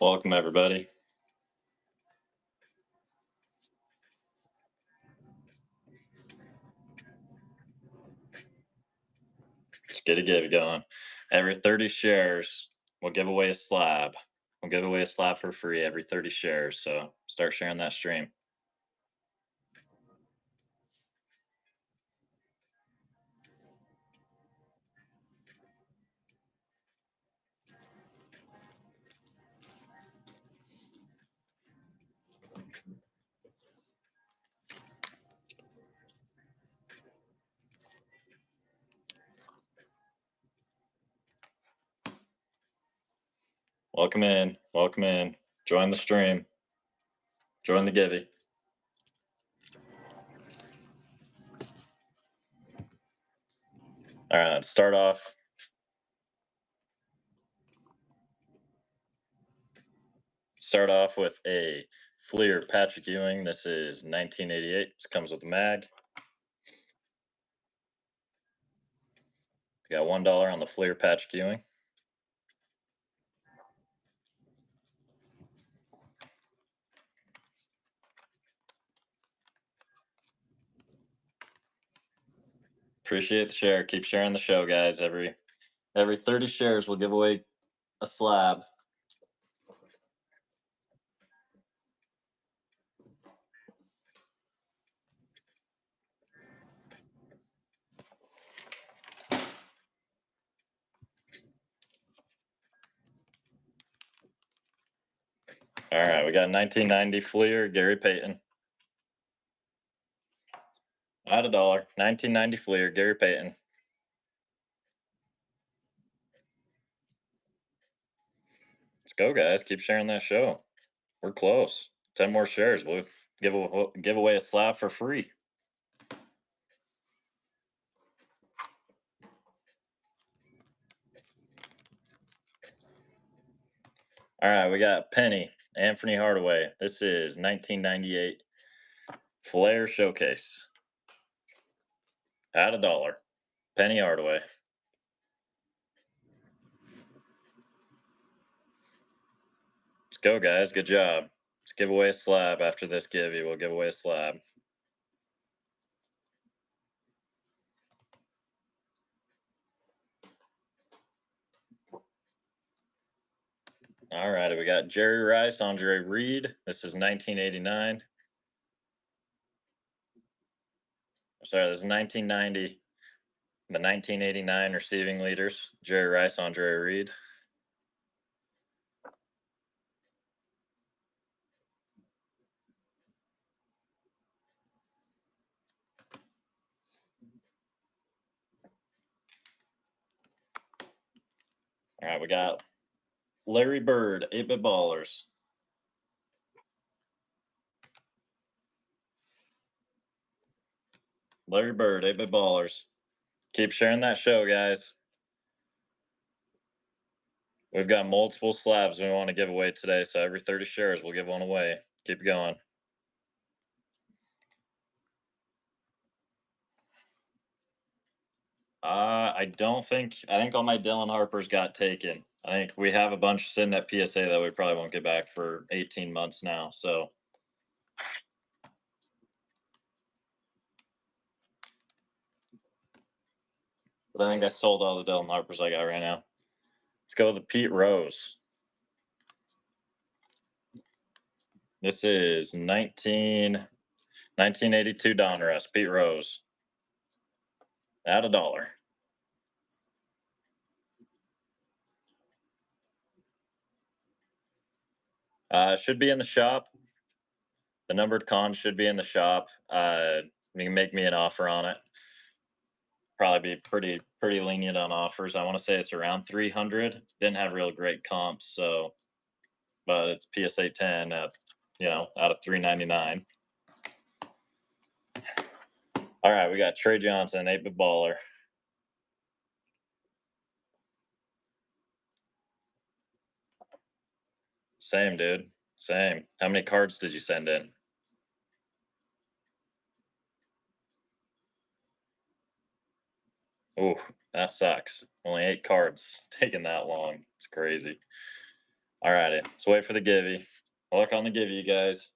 Welcome, everybody. Let's get a give going. Every 30 shares, we'll give away a slab. We'll give away a slab for free every 30 shares. So start sharing that stream. Welcome in. Welcome in. Join the stream. Join the givey. All right, let's start off. Start off with a Fleer Patrick Ewing. This is 1988. This comes with a mag. We got $1 on the Fleer Patrick Ewing. Appreciate the share. Keep sharing the show, guys. Every 30 shares, we'll give away a slab. All right, we got 1990 Fleer, Gary Payton. At $1. 1990 Fleer, Gary Payton. Let's go, guys. Keep sharing that show. We're close. 10 more shares. We'll give away a slab for free. All right, we got Penny, Anthony Hardaway. This is 1998 Flair Showcase. At $1. Penny Hardaway. Let's go, guys. Good job. Let's give away a slab after this givey. We'll give away a slab. All right, we got Jerry Rice, Andre Reed. This is 1989. Sorry, this is 1990. The 1989 receiving leaders, Jerry Rice, Andre Reed. All right, we got Larry Bird, 8-Bit Ballers. Larry Bird, 8-Bit Ballers. Keep sharing that show, guys. We've got multiple slabs we want to give away today, so every 30 shares, we'll give one away. Keep going. I think all my Dylan Harpers got taken. I think we have a bunch sitting at PSA that we probably won't get back for 18 months now, so. But I think I sold all the Dylan Harpers I got right now. Let's go with the Pete Rose. This is 1982 Donruss, Pete Rose. At $1. Should be in the shop. The numbered con should be in the shop. You can make me an offer on it. Probably be pretty lenient on offers. I want to say it's around 300. Didn't have real great comps, so, but it's PSA 10 at, out of 399. All right, we got Trey Johnson, 8-Bit Baller. Same, dude. Same. How many cards did you send in? Ooh, that sucks. Only 8 cards. Taking that long. It's crazy. All righty. Let's wait for the givey. Look on the givey, you guys.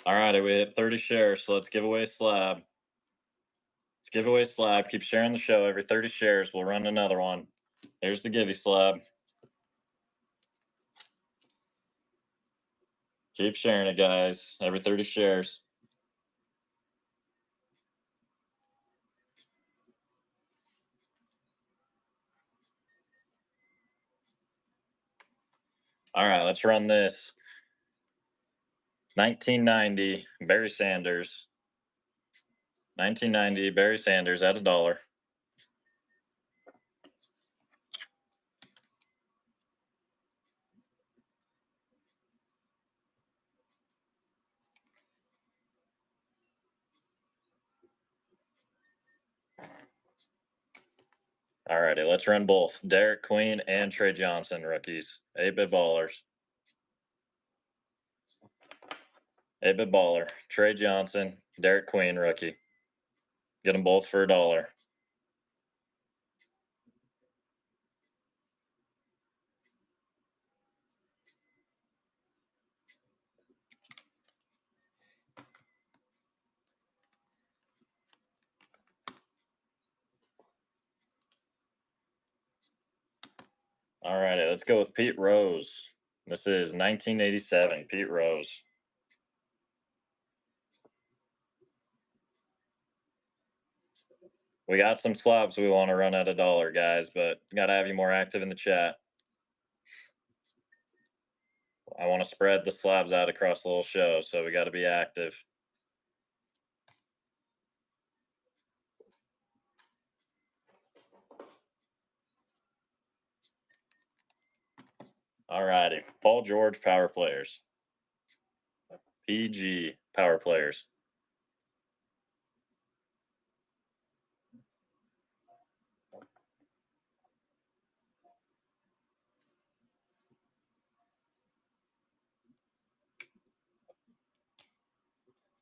All righty. We hit 30 shares, so let's give away a slab. Let's give away a slab. Keep sharing the show. Every 30 shares, we'll run another one. Here's the givey slab. Keep sharing it, guys. Every 30 shares. All right, let's run this. 1990, Barry Sanders. 1990, Barry Sanders at $1. All righty, let's run both. Derek Queen and Trey Johnson, rookies. 8-bit ballers. 8-bit baller. Trey Johnson, Derek Queen, rookie. Get them both for $1. All righty, let's go with Pete Rose. This is 1987, Pete Rose. We got some slabs we want to run at $1, guys, but got to have you more active in the chat. I want to spread the slabs out across the whole show, so we got to be active. All righty, Paul George power players. PG power players.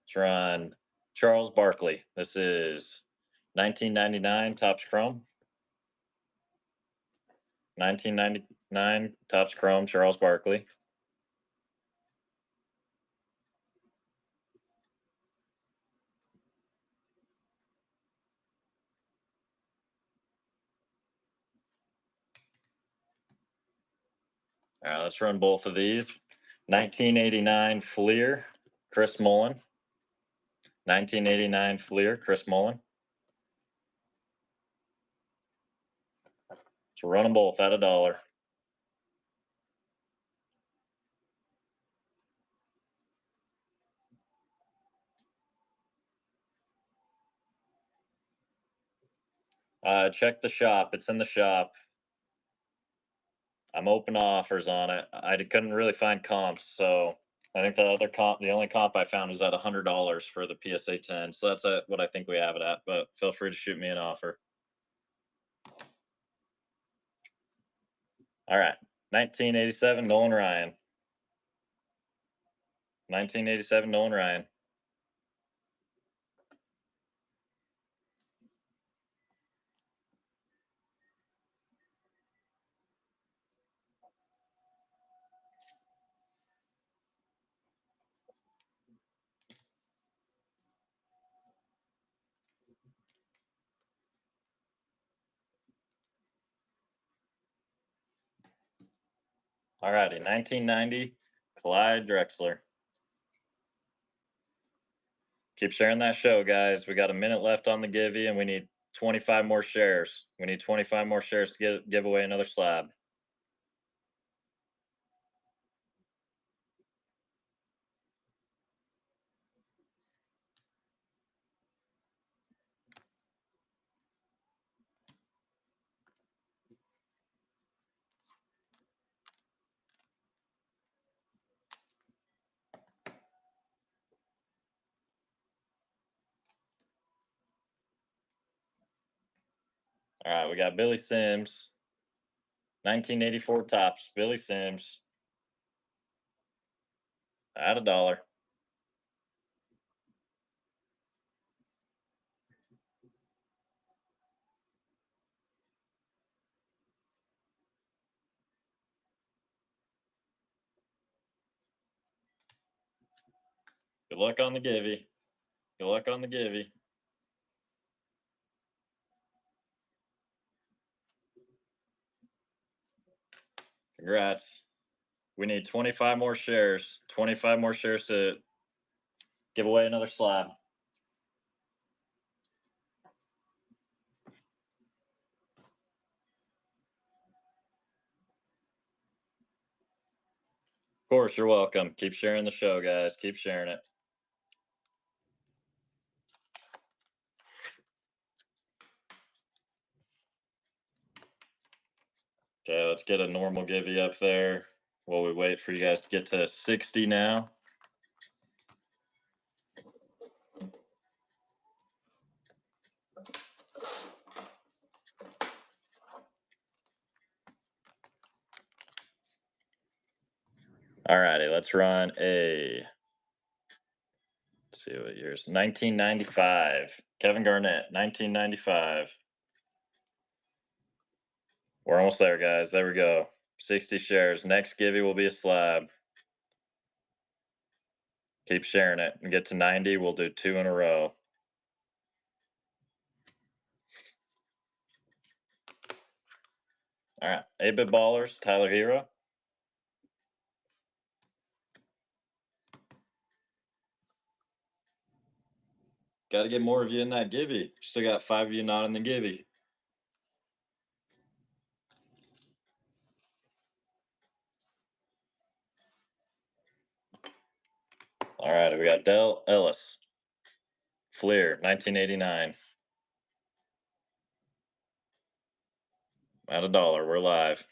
Let's run Charles Barkley. This is 1999 Topps Chrome. 1999 Topps Chrome, Charles Barkley. All right, let's run both of these. 1989 Fleer, Chris Mullen. 1989 Fleer, Chris Mullen. So run them both at $1. Check the shop. It's in the shop. I'm open to offers on it. I couldn't really find comps, so I think the only comp I found is at $100 for the PSA 10. So that's what I think we have it at. But feel free to shoot me an offer. All right, 1987 Nolan Ryan. 1987 Nolan Ryan. All righty, 1990 Clyde Drexler. Keep sharing that show, guys. We got a minute left on the givey, and we need 25 more shares. We need 25 more shares to give away another slab. All right, we got Billy Sims, 1984 tops. Billy Sims at $1. Good luck on the givey. Good luck on the givey. Congrats. We need 25 more shares. 25 more shares to give away another slab. Of course, you're welcome. Keep sharing the show, guys. Keep sharing it. Okay, let's get a normal givey up there while we wait for you guys to get to 60 now. All righty, let's run a. Let's see what years. 1995. Kevin Garnett, 1995. We're almost there, guys. There we go. 60 shares. Next givey will be a slab. Keep sharing it and get to 90. We'll do 2 in a row. All right. 8-bit ballers, Tyler Hero. Got to get more of you in that givey. Still got 5 of you not in the givey. All right. We got Dell Ellis. Fleer, 1989. At $1. We're live.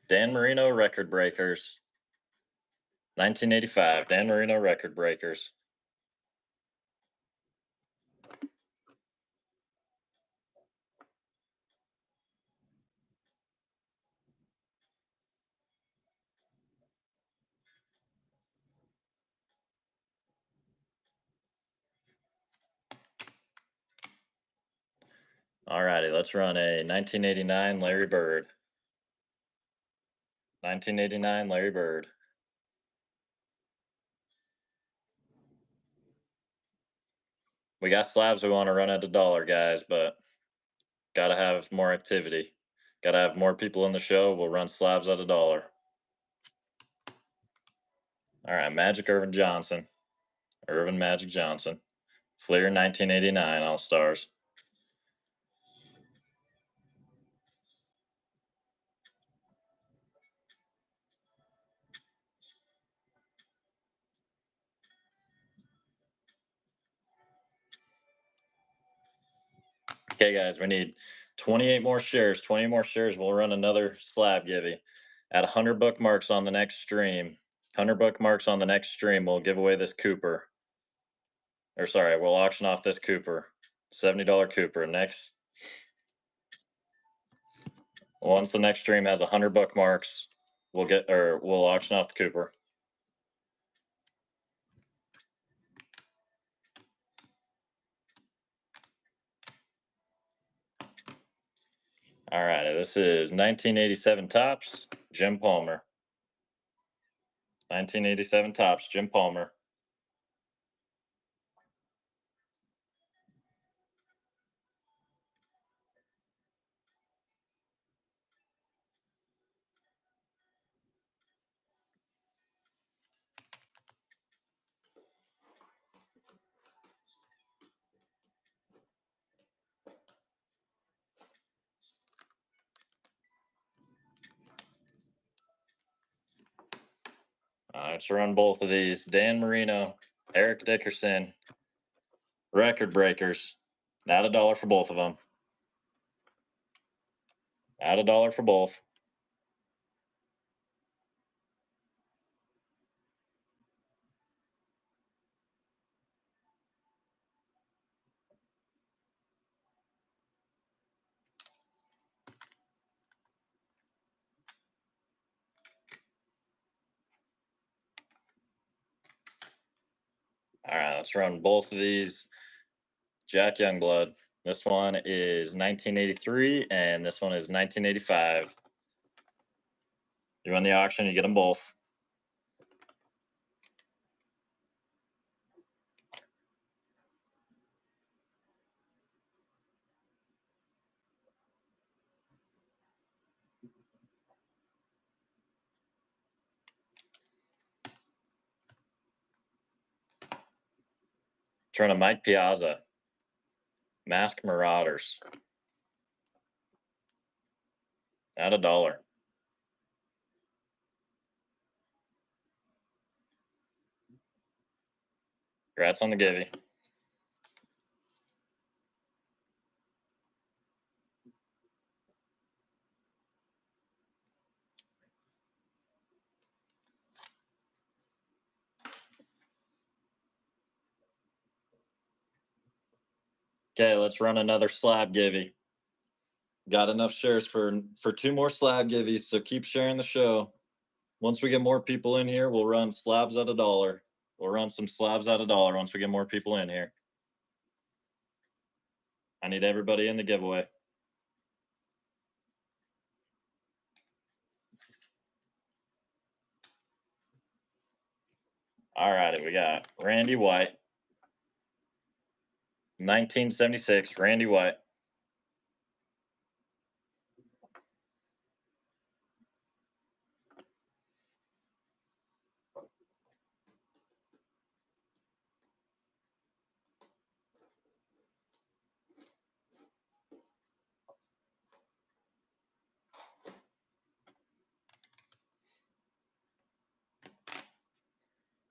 Dan Marino Record Breakers. 1985. Dan Marino Record Breakers. All righty, let's run a 1989 Larry Bird. 1989 Larry Bird. We got slabs we want to run at $1, guys, but got to have more activity. Got to have more people in the show. We'll run slabs at $1. All right, Magic Irvin Johnson. Irvin Magic Johnson. Fleer 1989 All Stars. Okay, guys, we need 28 more shares. 20 more shares. We'll run another slab givey. At 100 bookmarks on the next stream. 100 bookmarks on the next stream. We'll give away this Cooper. Or sorry, we'll auction off this Cooper. $70 Cooper. Next. Once the next stream has 100 bookmarks, we'll auction off the Cooper. All right, this is 1987 Tops, Jim Palmer. 1987 Tops, Jim Palmer. Let's run both of these. Dan Marino, Eric Dickerson, Record Breakers. At $1 for both of them. Add $1 for both. All right, let's run both of these. Jack Youngblood. This one is 1983, and this one is 1985. You win the auction, you get them both. Turn to Mike Piazza. Mask Marauders. Add $1. Congrats on the givey. Okay, let's run another slab givey. Got enough shares for 2 more slab givvies, so keep sharing the show. Once we get more people in here, we'll run slabs at $1. We'll run some slabs at $1 once we get more people in here. I need everybody in the giveaway. All righty, we got Randy White. 1976, Randy White.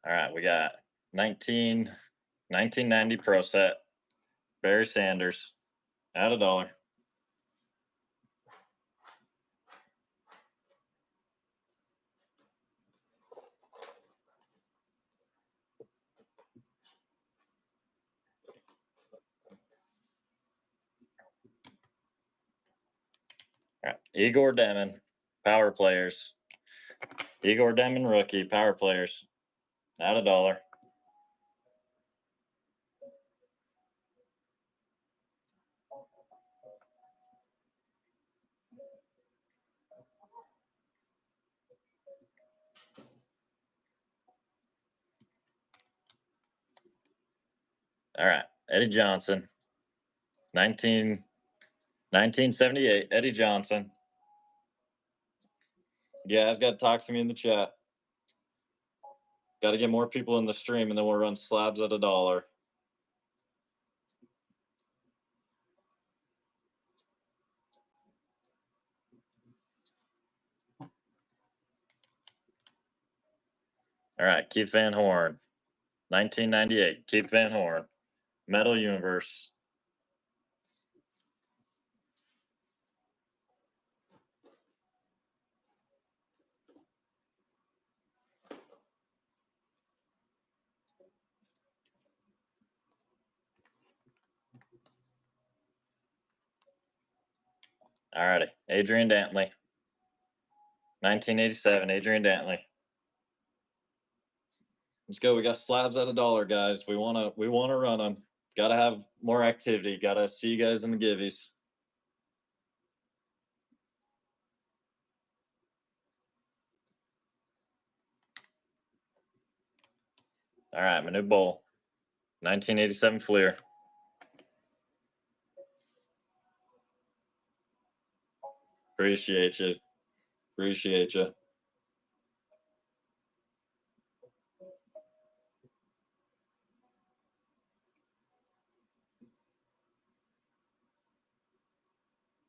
All right, we got 1990 Pro Set. Barry Sanders. At $1. All right, Igor Demon. Power players. Igor Demon rookie. Power players. At $1. All right, Eddie Johnson. 1978, Eddie Johnson. You guys got to talk to me in the chat. Got to get more people in the stream, and then we'll run slabs at $1. All right, Keith Van Horn. 1998, Keith Van Horn. Metal Universe. All righty, Adrian Dantley. 1987, Adrian Dantley. Let's go. We got slabs at $1, guys. We wanna run them. Got to have more activity. Got to see you guys in the givvies. All right, Manu Bowl. 1987 Fleer. Appreciate you. Appreciate you.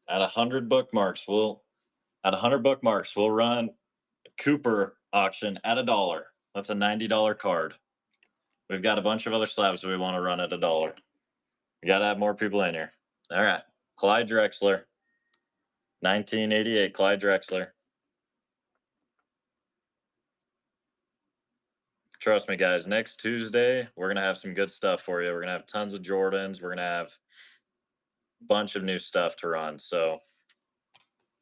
At 100 bookmarks, we'll run Cooper auction at $1. That's a $90 card. We've got a bunch of other slabs we want to run at $1. We got to have more people in here. All right, Clyde Drexler. 1988, Clyde Drexler. Trust me, guys. Next Tuesday, we're gonna have some good stuff for you. We're gonna have tons of Jordans. We're gonna have a bunch of new stuff to run. So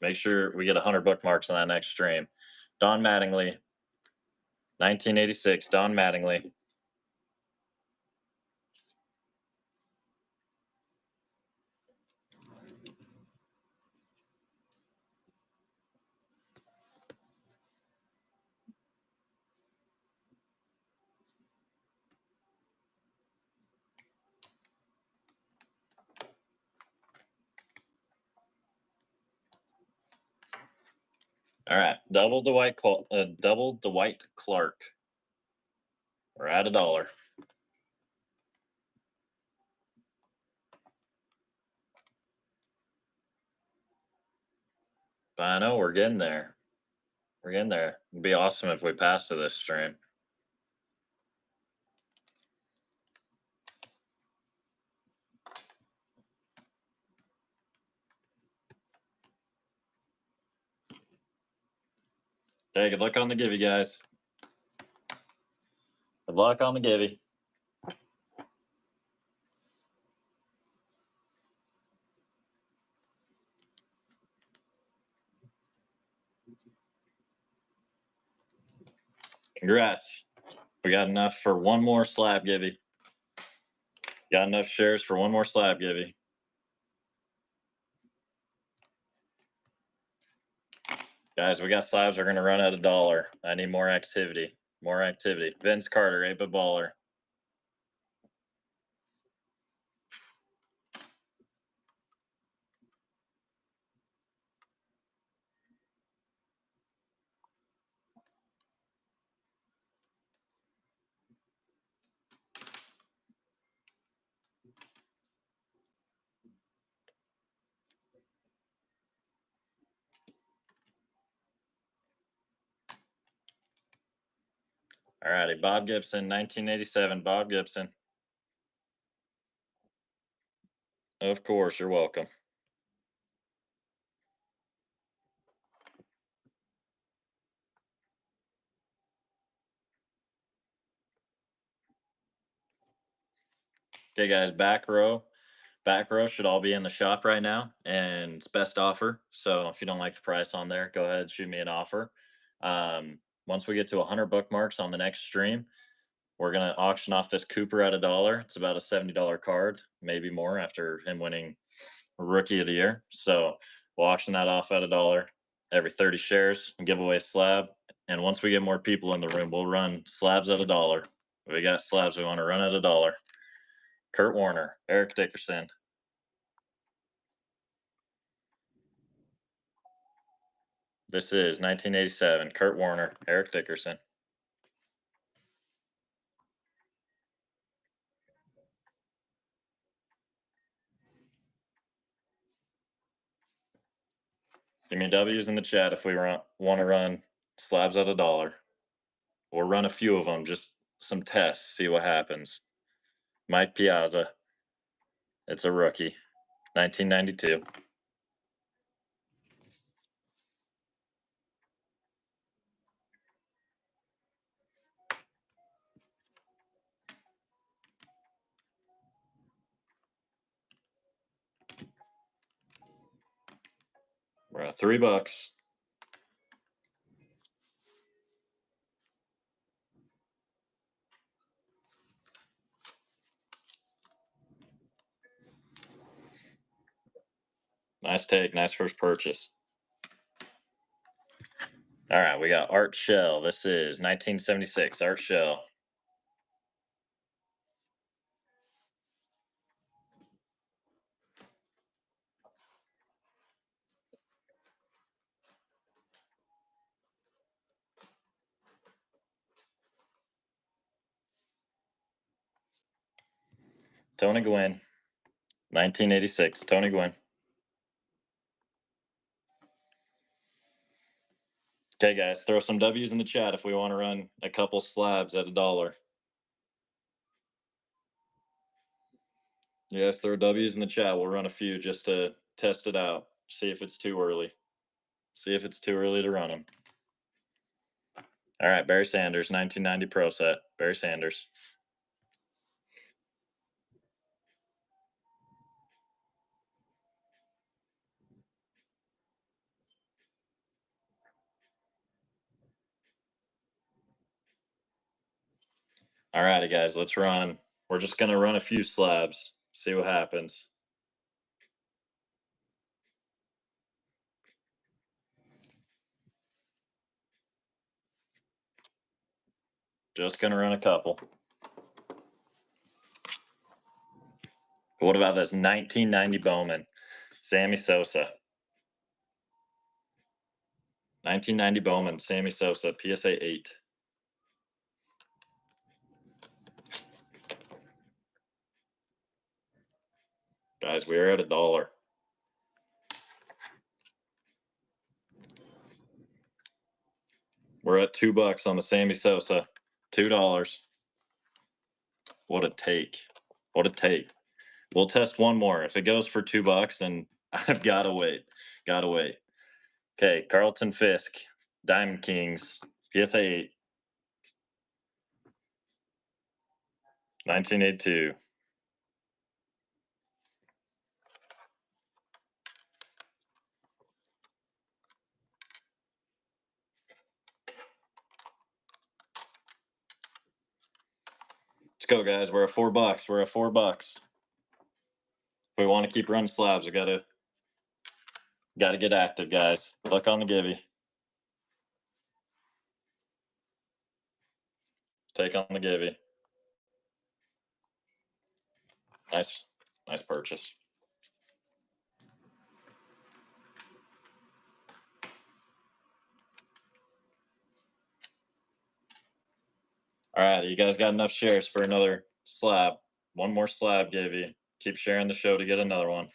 make sure we get 100 bookmarks on that next stream. Don Mattingly, 1986. Don Mattingly. All right, double Dwight Clark. We're at $1. I know we're getting there. We're getting there. It'd be awesome if we passed to this stream. Okay, good luck on the givey, guys. Good luck on the givey. Congrats. We got enough for one more slab givey. Got enough shares for one more slab givey. Guys, we got slabs. We're going to run at $1. I need more activity. More activity. Vince Carter, 8-bit baller. All righty, Bob Gibson, 1987. Bob Gibson. Of course, you're welcome. Okay, guys, back row. Back row should all be in the shop right now, and it's best offer. So if you don't like the price on there, go ahead, shoot me an offer. Once we get to 100 bookmarks on the next stream, we're going to auction off this Cooper at $1. It's about a $70 card, maybe more after him winning Rookie of the Year. So we'll auction that off at $1 every 30 shares and give away a slab. And once we get more people in the room, we'll run slabs at $1. We got slabs we want to run at $1. Kurt Warner, Eric Dickerson. This is 1987. Kurt Warner, Eric Dickerson. Give me W's in the chat if we want to run slabs at $1. We'll run a few of them, just some tests, see what happens. Mike Piazza. It's a rookie. 1992. We're at $3. Nice take. Nice first purchase. All right, we got Art Shell. This is 1976. Art Shell. Tony Gwynn. 1986. Tony Gwynn. Okay, guys, throw some W's in the chat if we want to run a couple slabs at $1. Yes, throw W's in the chat. We'll run a few just to test it out. See if it's too early. See if it's too early to run them. All right, Barry Sanders, 1990 Pro Set. Barry Sanders. All righty, guys, let's run. We're just going to run a few slabs, see what happens. Just going to run a couple. What about this 1990 Bowman? Sammy Sosa. 1990 Bowman, Sammy Sosa, PSA 8. Guys, we are at $1. We're at $2 on the Sammy Sosa. $2. What a take. What a take. We'll test one more. If it goes for $2, then I've got to wait. Got to wait. Okay, Carlton Fisk, Diamond Kings, PSA 8. 1982. Let's go, guys. We're at $4. We're at $4. If we want to keep running slabs, we gotta get active, guys. Look on the givey. Take on the givey. Nice purchase. All right, you guys got enough shares for another slab. One more slab, givey. Keep sharing the show to get another one.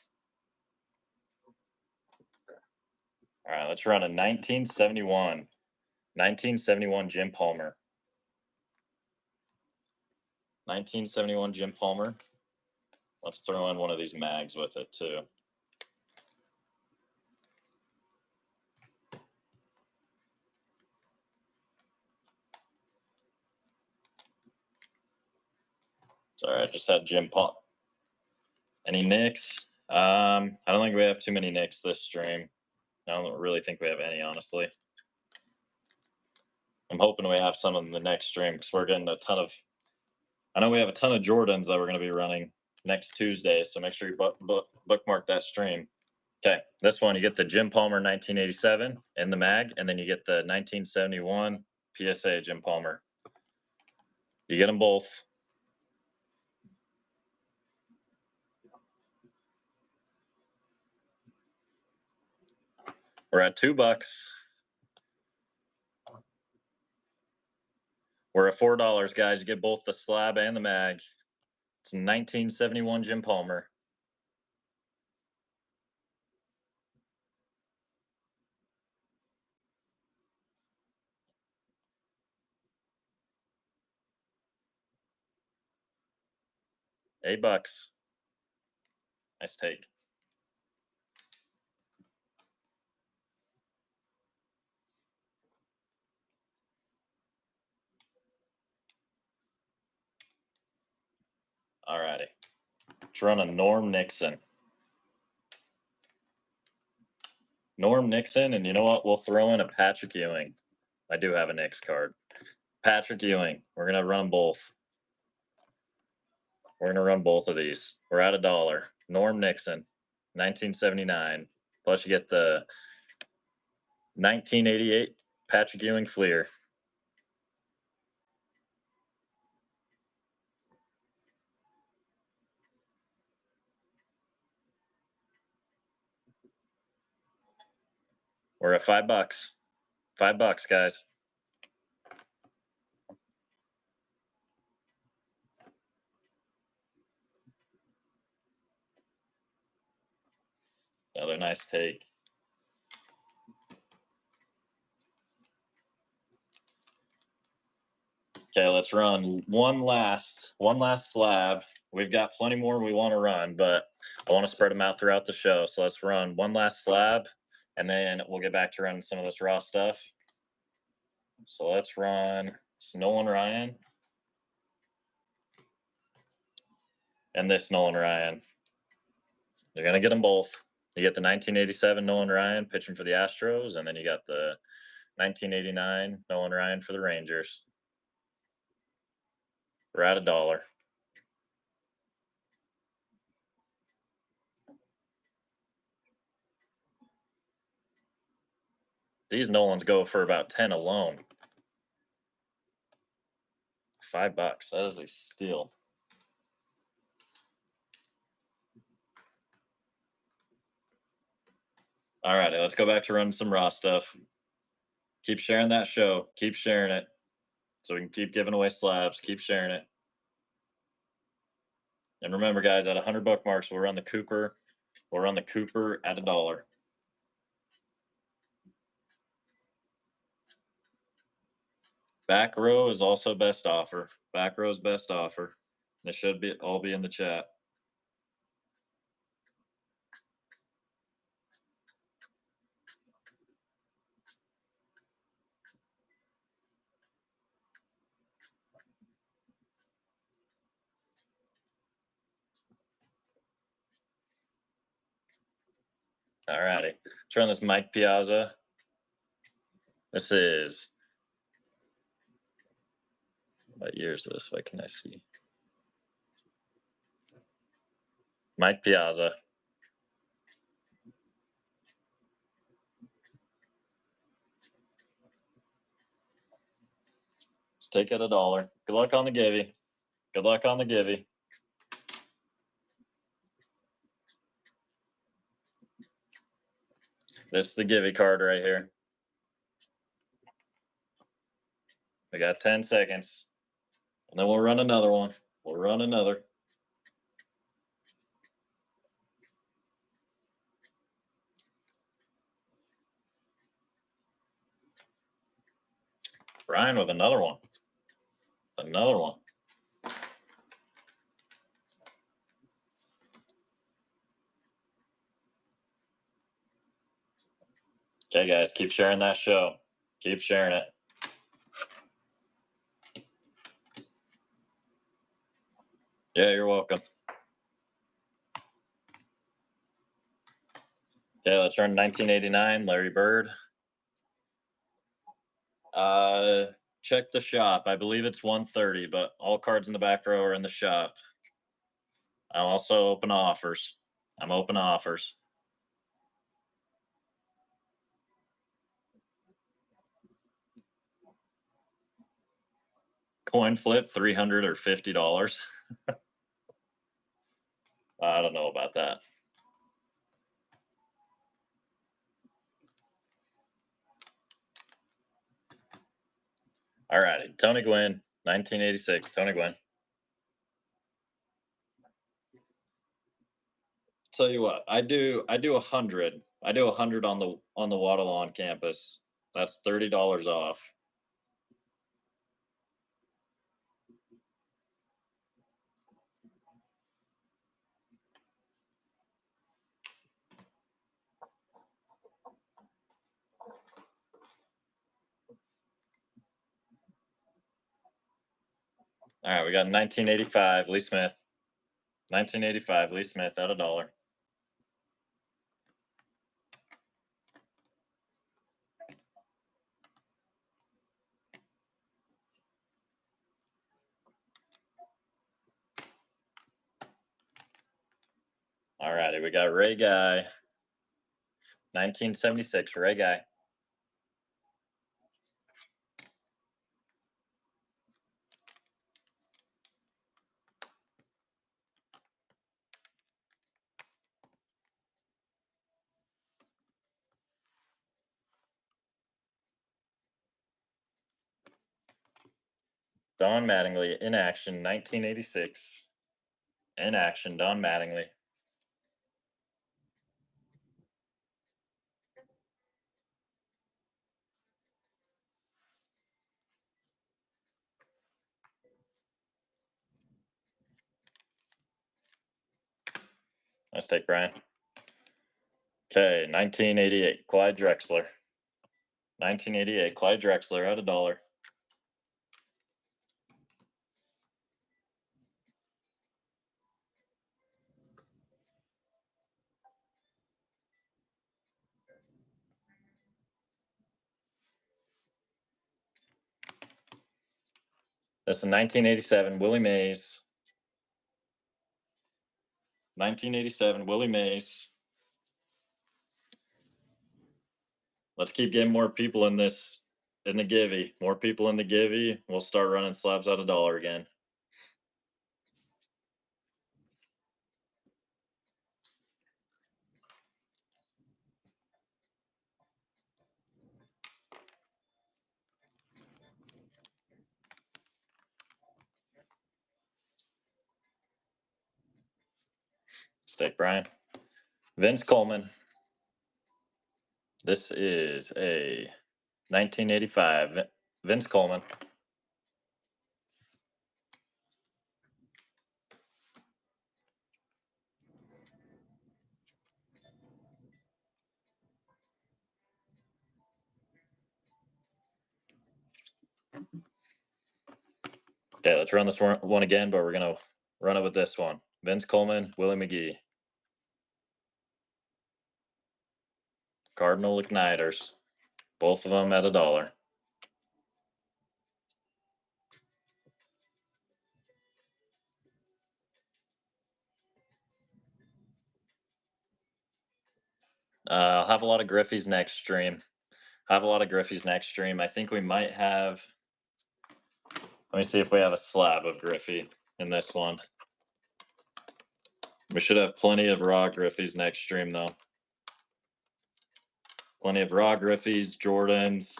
All right, let's run a 1971. 1971 Jim Palmer. 1971 Jim Palmer. Let's throw in one of these mags with it, too. It's all right. I just had Jim Palmer. Any nicks? I don't think we have too many nicks this stream. I don't really think we have any, honestly. I'm hoping we have some in the next stream because we're getting a ton of. I know we have a ton of Jordans that we're going to be running next Tuesday, so make sure you bookmark that stream. Okay, this one you get the Jim Palmer 1987 in the mag, and then you get the 1971 PSA Jim Palmer. You get them both. We're at $2. We're at $4, guys. You get both the slab and the mag. It's 1971 Jim Palmer. $8. Nice take. All righty. Let's run a Norm Nixon. Norm Nixon, and you know what? We'll throw in a Patrick Ewing. I do have a Knicks card. Patrick Ewing. We're going to run both. We're going to run both of these. We're at $1. Norm Nixon, 1979. Plus you get the 1988 Patrick Ewing Fleer. We're at $5. $5, guys. Another nice take. Okay, let's run one last slab. We've got plenty more we want to run, but I want to spread them out throughout the show. So let's run one last slab, and then we'll get back to running some of this raw stuff. So let's run Nolan Ryan and this Nolan Ryan. You're going to get them both. You get the 1987 Nolan Ryan pitching for the Astros, and then you got the 1989 Nolan Ryan for the Rangers. We're at $1. These Nolans go for about 10 alone. $5. That is a steal. All right, let's go back to running some raw stuff. Keep sharing that show. Keep sharing it so we can keep giving away slabs. Keep sharing it. And remember, guys, at 100 bookmarks, we'll run the Cooper. We'll run the Cooper at $1. Back row is also best offer. Back row is best offer. It should be all be in the chat. All righty. Let's run this Mike Piazza. This is, what year is this? What can I see? Mike Piazza. Let's take it $1. Good luck on the givey. Good luck on the givey. This is the givey card right here. We got 10 seconds. And then we'll run another one. We'll run another. Brian with another one. Another one. Okay, guys, keep sharing that show. Keep sharing it. Yeah, you're welcome. Okay, let's run 1989, Larry Bird. Check the shop. I believe it's 130, but all cards in the back row are in the shop. I'm also open offers. I'm open offers. Coin flip, $300 or $50. I don't know about that. All righty, Tony Gwynn, 1986. Tony Gwynn. Tell you what, I do 100. I do 100 on the Waterlawn campus. That's $30 off. All right, we got 1985, Lee Smith. 1985, Lee Smith at $1. All righty, we got Ray Guy. 1976, Ray Guy. Don Mattingly in action, 1986. In action, Don Mattingly. Nice take, Brian. Okay, 1988, Clyde Drexler. 1988, Clyde Drexler at $1. This is 1987, Willie Mays. 1987, Willie Mays. Let's keep getting more people in this, in the Givey. More people in the Givey. We'll start running slabs at $1 again. Steak Brian. Vince Coleman. This is a 1985 Vince Coleman. Okay, let's run this one again, but we're going to run it with this one. Vince Coleman, Willie McGee. Cardinal Igniters. Both of them at $1. I'll have a lot of Griffey's next stream. I think we might have. Let me see if we have a slab of Griffey in this one. We should have plenty of raw Griffey's next stream, though. Plenty of raw Griffey's, Jordans.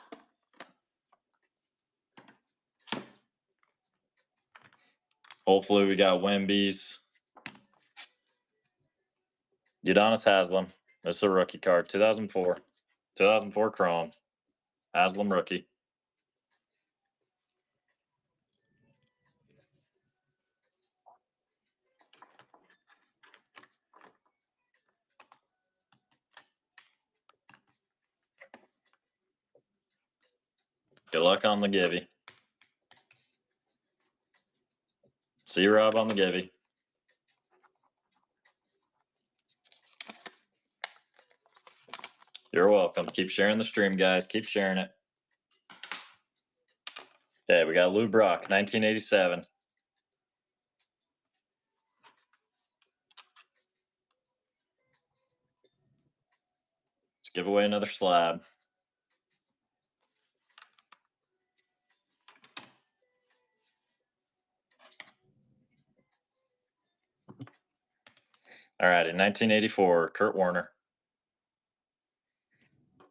Hopefully we got Wemby's. Udonis Haslem. This is a rookie card. 2004. 2004 Chrome. Haslem rookie. Good luck on the Givey. See you, Rob, on the Givey. You're welcome. Keep sharing the stream, guys. Keep sharing it. Okay, we got Lou Brock, 1987. Let's give away another slab. All right, in 1984, Kurt Warner.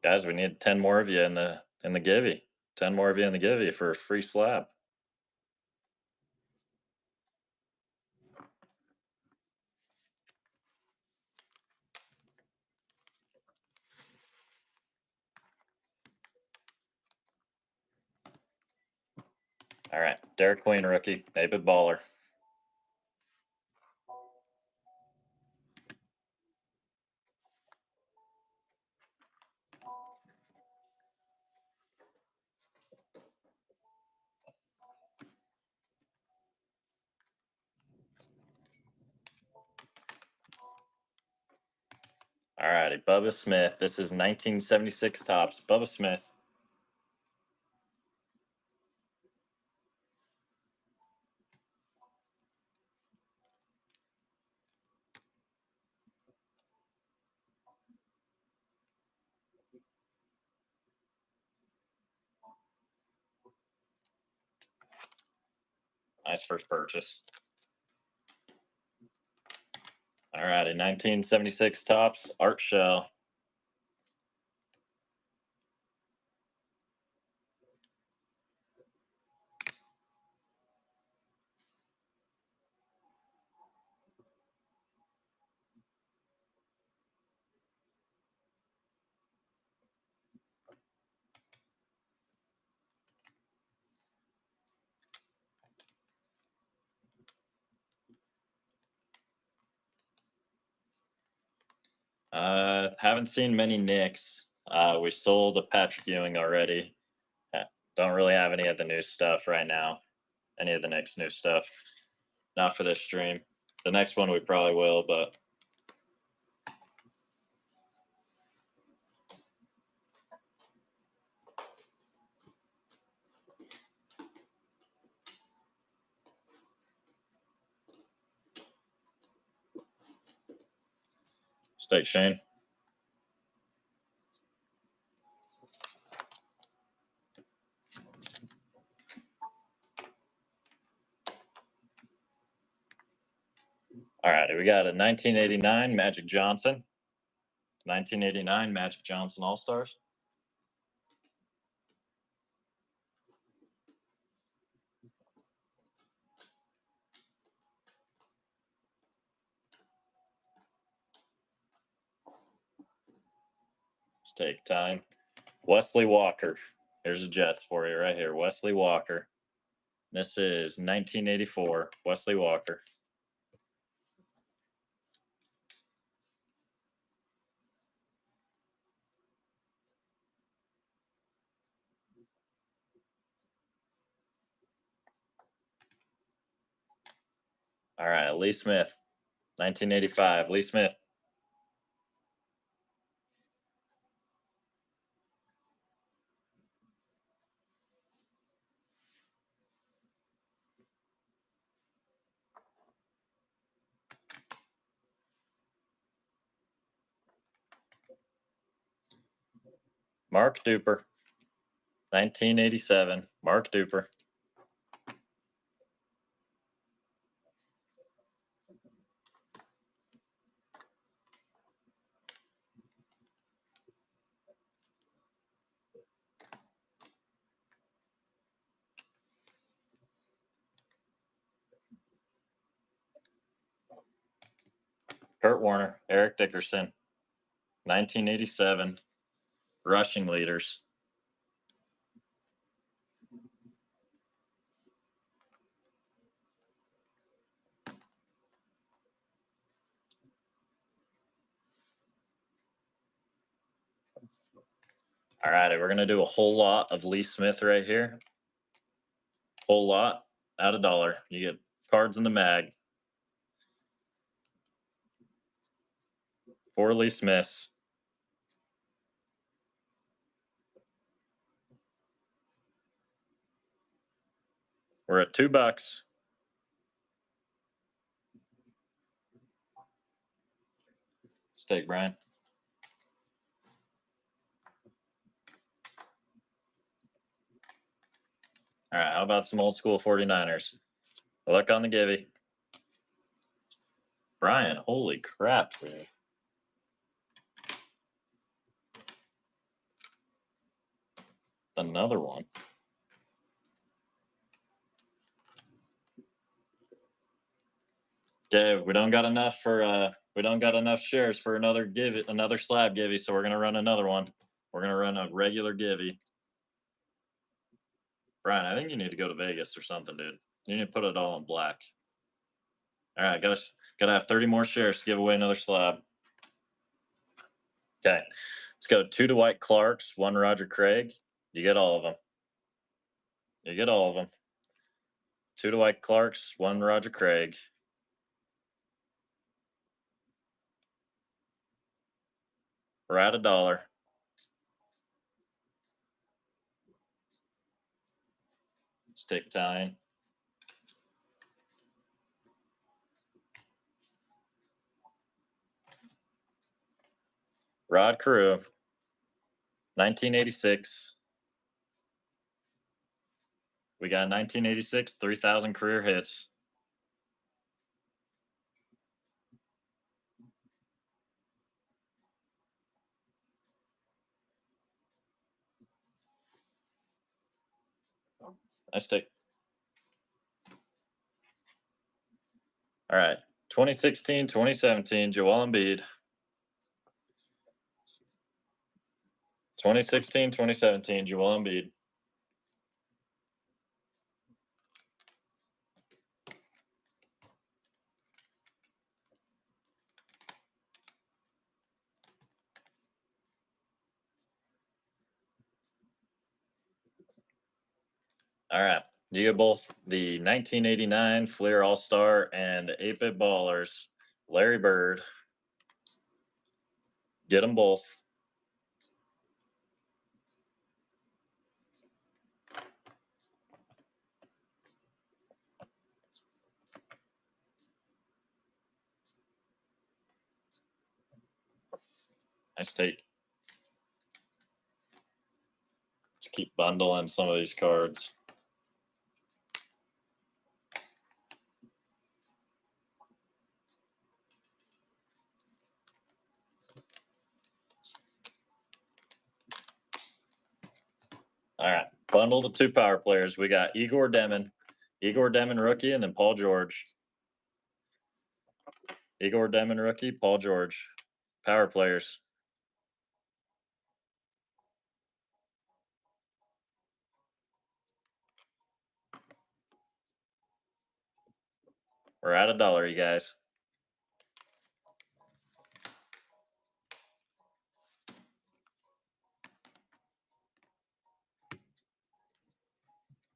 Guys, we need 10 more of you in the Givey. 10 more of you in the Givey for a free slab. All right, Derek Queen rookie, David Baller. All righty, Bubba Smith. This is 1976 Topps. Bubba Smith. Nice first purchase. All righty, 1976 Topps, Art Shell. Haven't seen many Knicks. We sold a Patrick Ewing already. Uh, Don't really have any of the new stuff right now. Any of the Knicks new stuff. Not for this stream. The next one we probably will, but stay Shane. All right, we got a 1989 Magic Johnson. 1989 Magic Johnson All Stars. Let's take time. Wesley Walker. Here's the Jets for you right here. Wesley Walker. This is 1984. Wesley Walker. All right, Lee Smith. 1985. Lee Smith. Mark Duper. 1987. Mark Duper. Kurt Warner. Eric Dickerson. 1987. Rushing leaders. All right, we're going to do a whole lot of Lee Smith right here. Whole lot at $1. You get cards in the mag. 4 Lee Smiths. We're at $2. Let's take Brian. All right, how about some old school 49ers? Luck on the givey. Brian, holy crap, dude. Another one. Okay, we don't got enough shares for another slab givey, so we're gonna run another one. We're gonna run a regular givey. Brian, I think you need to go to Vegas or something, dude. You need to put it all in black. All right, gotta have 30 more shares to give away another slab. Okay, let's go 2 Dwight Clarks, 1 Roger Craig. You get all of them. You get all of them. 2 Dwight Clarks, 1 Roger Craig. We're at $1. Stick tying. Rod Carew, 1986. We got 1986, 3,000 career hits. Nice take. All right. 2016, 2017, Joel Embiid. 2016, 2017, Joel Embiid. All right. You get both the 1989 Fleer All Star and the 8-Bit Ballers, Larry Bird. Get them both. Nice take. Let's keep bundling some of these cards. All right. Bundle the 2 power players. We got Igor Demon rookie, and then Paul George. Igor Demon rookie, Paul George. Power players. We're at $1, you guys.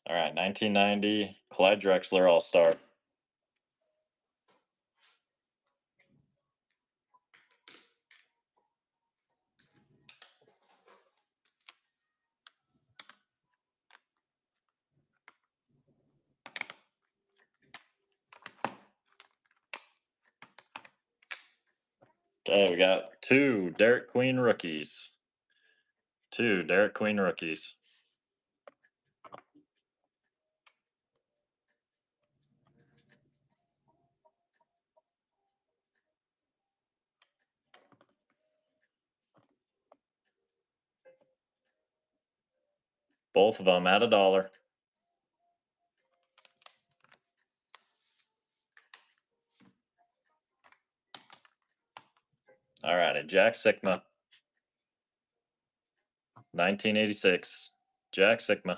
All right, 1990 Clyde Drexler All Star. Okay, we got 2 Derek Queen rookies. 2 Derek Queen rookies. Both of them at $1. All righty, Jack Sigma. 1986. Jack Sigma.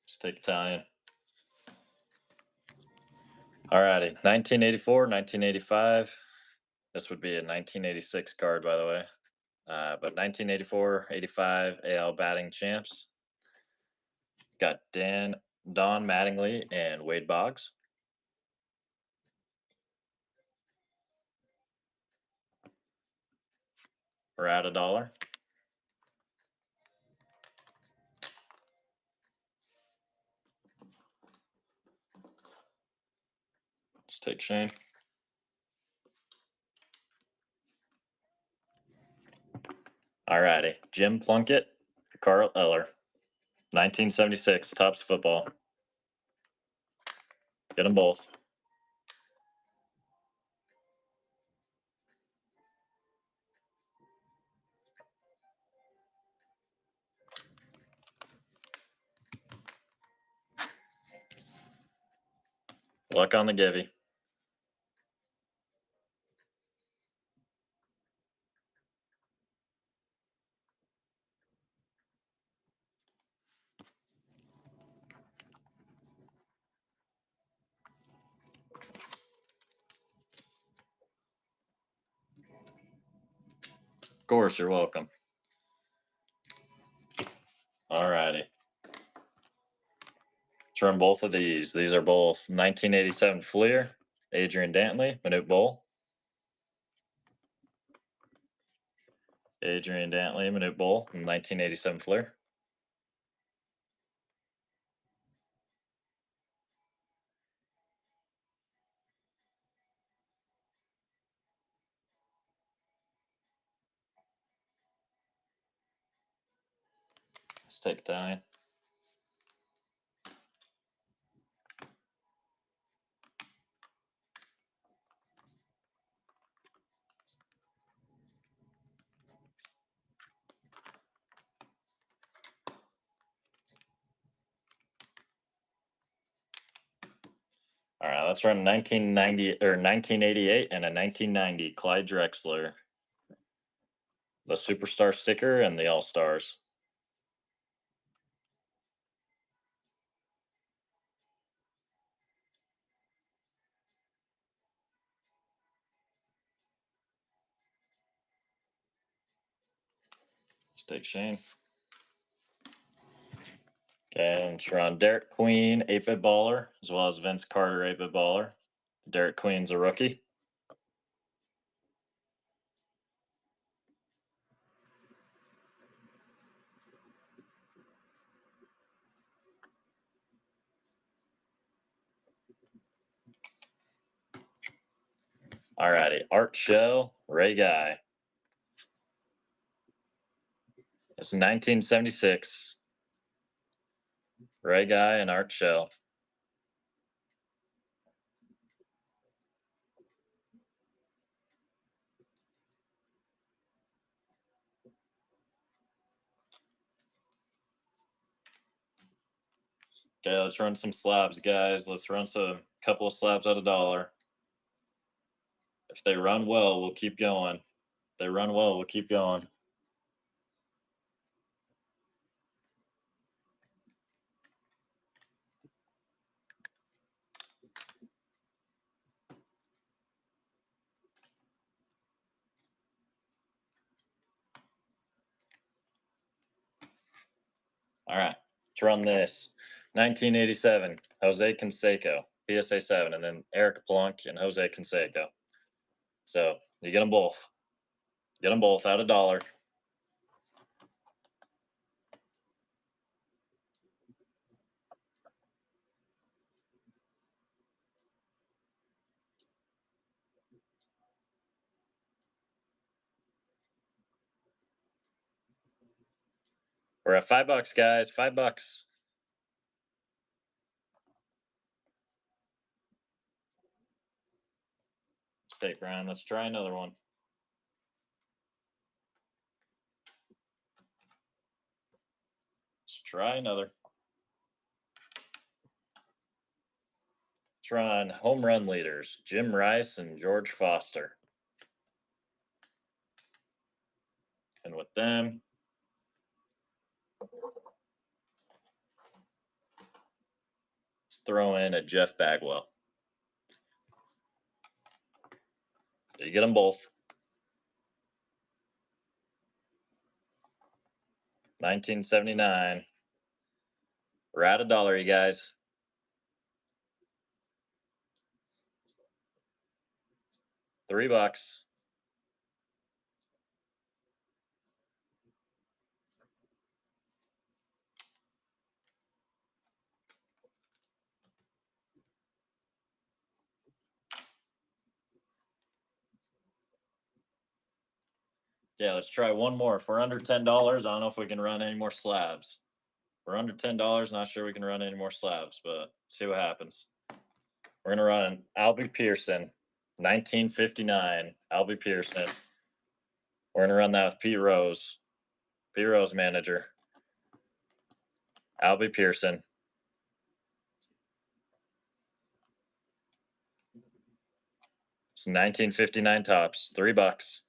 Just take time. All righty, 1984, 1985. This would be a 1986 card, by the way. But 1984, 85 AL batting champs. Got Don Mattingly and Wade Boggs. We're at $1. Let's take Shane. All righty, Jim Plunkett, Carl Eller. 1976 Topps Football. Get them both. Luck on the Givy. Of course, you're welcome. All righty. Let's run both of these. These are both 1987 Fleer, Adrian Dantley, Manute Bowl. Adrian Dantley, Manute Bowl, 1987 Fleer. Let's take time. All right, let's run 1990 or 1988 and a 1990 Clyde Drexler, the Superstar sticker and the All Stars. Let's take Shane. Okay, and we're on Derek Queen, 8-bit baller, as well as Vince Carter, 8-bit baller. Derek Queen's a rookie. Alrighty, Art Shell, Ray Guy. It's 1976. Ray Guy and Art Shell. Okay, let's run some slabs, guys. Let's run a couple of slabs at $1. If they run well, we'll keep going. If they run well, we'll keep going. All right, let's run this. 1987, Jose Canseco, PSA 7, and then Eric Plunk and Jose Canseco. So you get them both. Get them both at $1. We're at $5, guys. $5. Let's take Ryan. Let's try another one. Let's try another. Let's run home run leaders, Jim Rice and George Foster. And with them, let's throw in a Jeff Bagwell. So you get them both. 1979. We're at $1, you guys. $3. Yeah, let's try one more. If we're under $10, I don't know if we can run any more slabs. If we're under $10, not sure we can run any more slabs, but see what happens. We're gonna run Albie Pearson, 1959. Albie Pearson. We're gonna run that with Pete Rose. Pete Rose manager. Albie Pearson. It's 1959 tops. $3.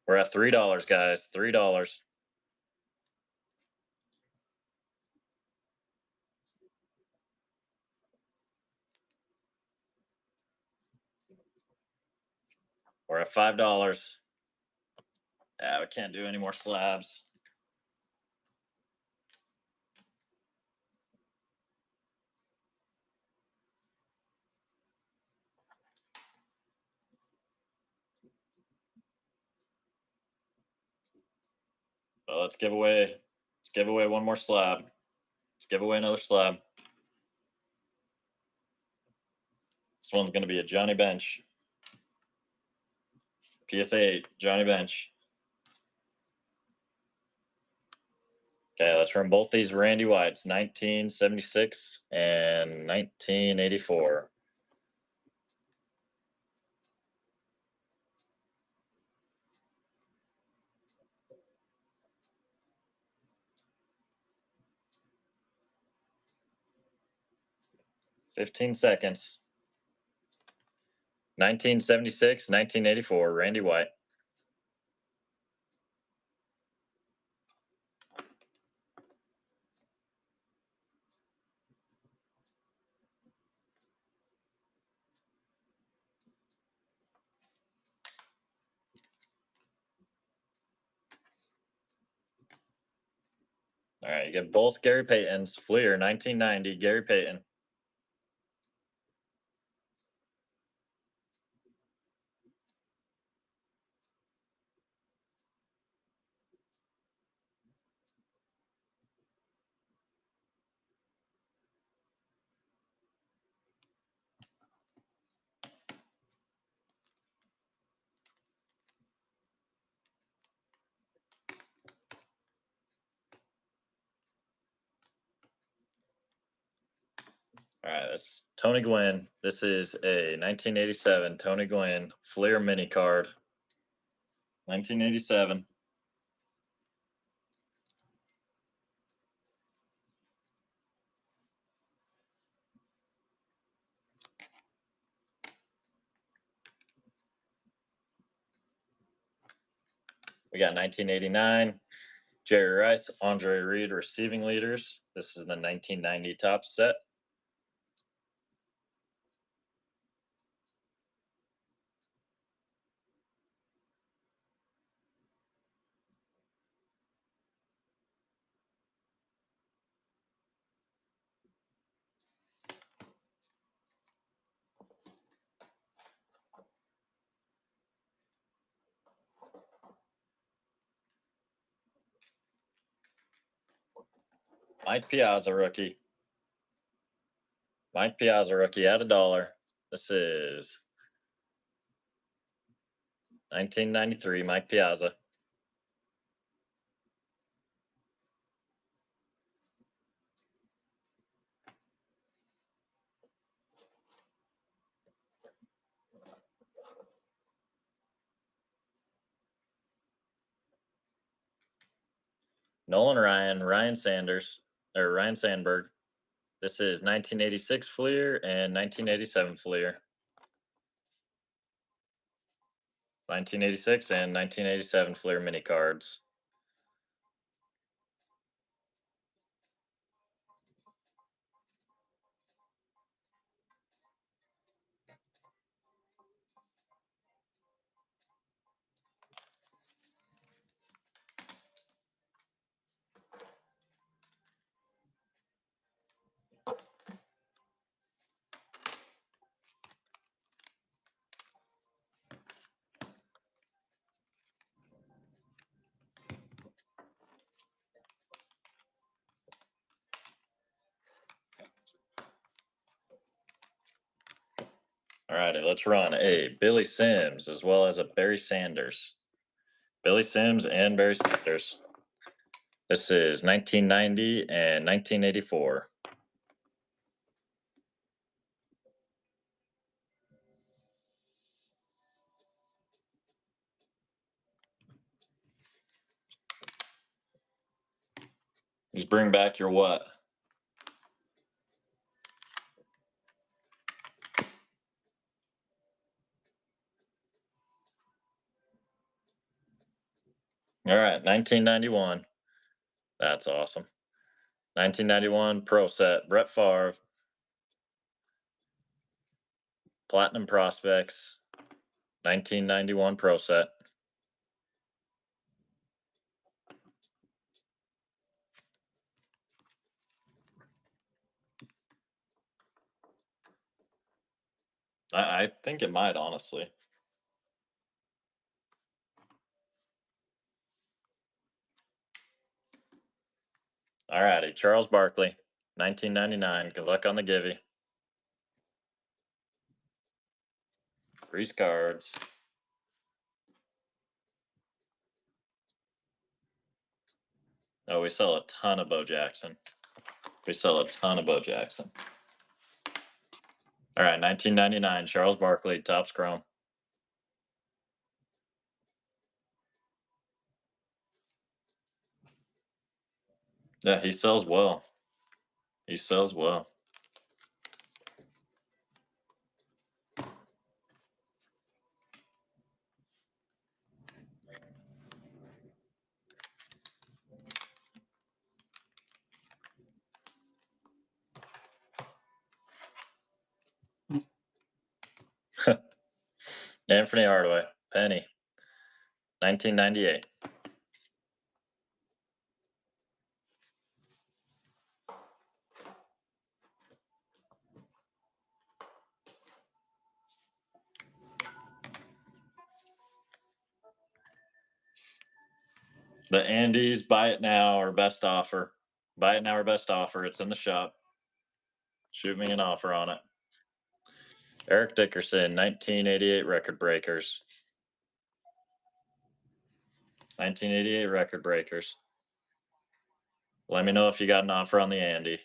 We're at $3, guys. $3. We're at $5. Yeah, we can't do any more slabs. But let's give away one more slab. Let's give away another slab. This one's gonna be a Johnny Bench. PSA 8, Johnny Bench. Okay, let's run both these Randy Whites, 1976 and 1984. $15 seconds. 1976, 1984, Randy White. All right, you get both Gary Paytons. Fleer, 1990, Gary Payton. All right, that's Tony Gwynn. This is a 1987 Tony Gwynn Fleer mini card. 1987. We got 1989. Jerry Rice, Andre Reed, receiving leaders. This is the 1990 top set. Mike Piazza rookie. Mike Piazza rookie at $1. This is 1993 Mike Piazza. Nolan Ryan, Ryan Sanders, or Ryan Sandberg. This is 1986 Fleer and 1987 Fleer. 1986 and 1987 Fleer mini cards. All righty, let's run a Billy Sims as well as a Barry Sanders. Billy Sims and Barry Sanders. This is 1990 and 1984. Just bring back your what? All right, 1991. That's awesome. 1991 Pro Set, Brett Favre, Platinum Prospects, 1991 Pro Set. I think it might, honestly. All righty, Charles Barkley, 1999. Good luck on the givey. Grease cards. Oh, we sell a ton of Bo Jackson. We sell a ton of Bo Jackson. All right, 1999, Charles Barkley, Topps Chrome. Yeah, he sells well. He sells well. Anthony Hardaway, Penny, 1998. The Andes, buy it now or best offer. Buy it now or best offer. It's in the shop. Shoot me an offer on it. Eric Dickerson, 1988 record breakers. 1988 record breakers. Let me know if you got an offer on the Andy.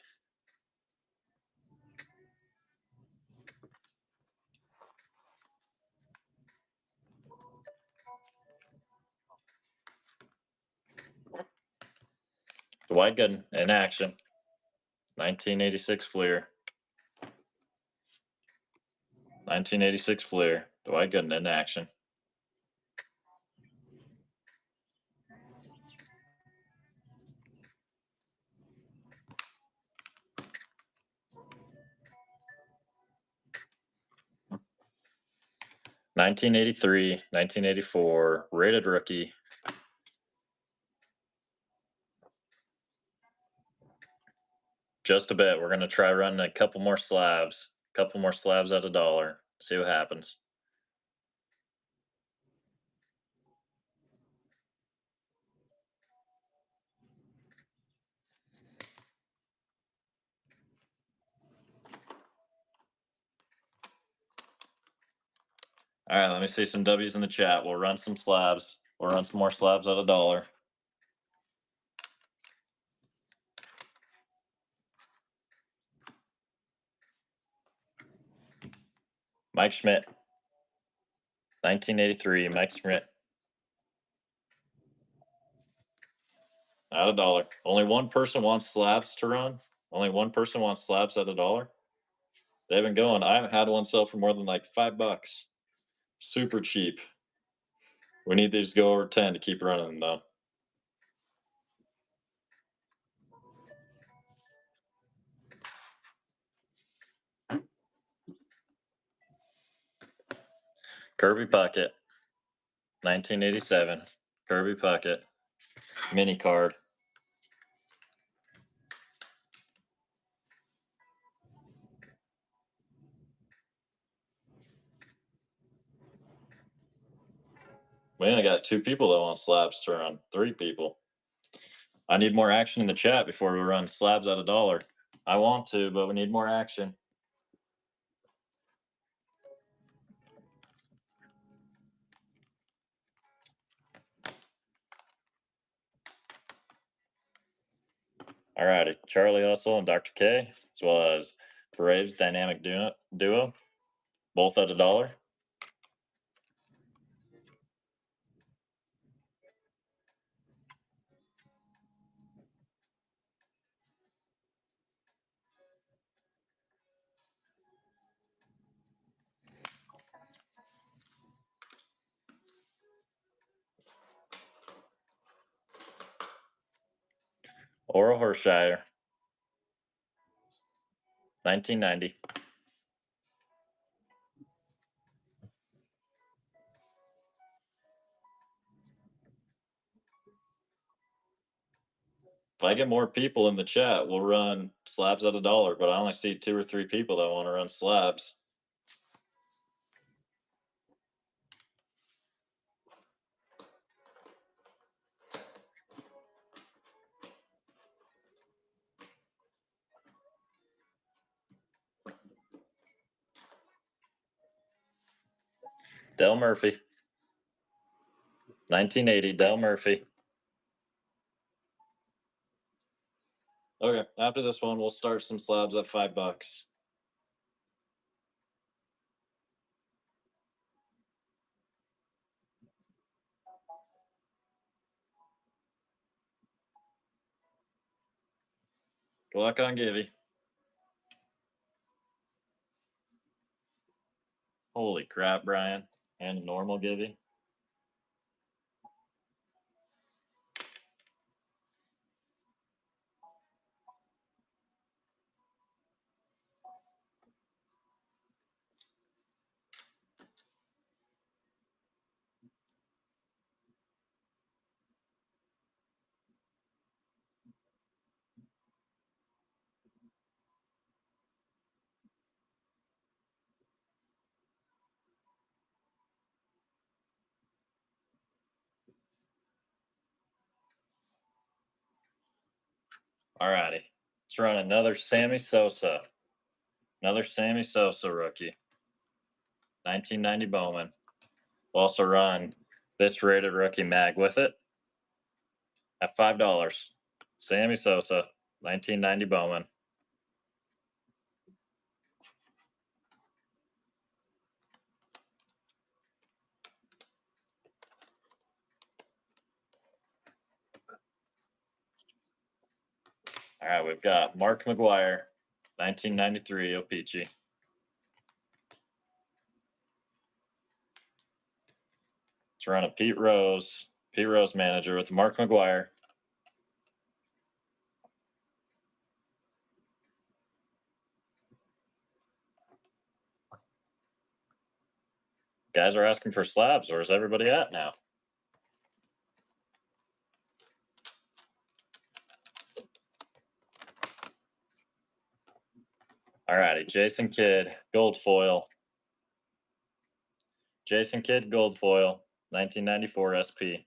Dwight Gooden in action. 1986 Fleer. 1986 Fleer. Dwight Gooden in action. (1983, 1984) rated rookie. Just a bit. We're gonna try running a couple more slabs. Couple more slabs at $1. See what happens. All right, let me see some W's in the chat. We'll run some slabs. We'll run some more slabs at $1. Mike Schmidt. 1983, Mike Schmidt. At $1. Only one person wants slabs to run. Only one person wants slabs at $1. They've been going. I haven't had one sell for more than like $5. Super cheap. We need these to go over 10 to keep running them though. Kirby Puckett. 1987. Kirby Puckett. Mini card. We only got 2 people that want slabs to run. 3 people. I need more action in the chat before we run slabs at $1. I want to, but we need more action. All righty. Charlie Hustle and Dr. K, as well as Braves Dynamic Duo, both at $1. Oral Hershiser. 1990. If I get more people in the chat, we'll run slabs at $1, but I only see 2 or 3 people that want to run slabs. Del Murphy. 1980, Del Murphy. Okay, after this one, we'll start some slabs at $5. Good luck on Givy. Holy crap, Brian. And a normal Givy. All righty. Let's run another Sammy Sosa. Another Sammy Sosa rookie. 1990 Bowman. We'll also run this rated rookie mag with it at $5. Sammy Sosa, 1990 Bowman. All right, we've got Mark McGwire, 1993 O-Pee-Chee. Let's run a Pete Rose manager with Mark McGwire. Guys are asking for slabs. Where's everybody at now? All righty, Jason Kidd, gold foil. Jason Kidd, gold foil, 1994 SP.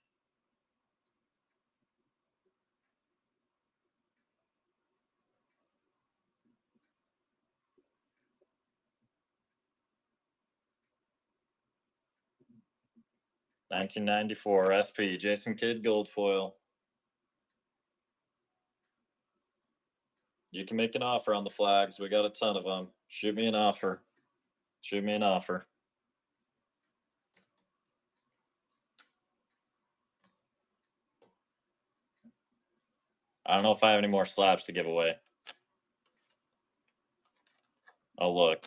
$1994 SP, Jason Kidd, gold foil. You can make an offer on the flags. We got a ton of them. Shoot me an offer. Shoot me an offer. I don't know if I have any more slabs to give away. Oh, look.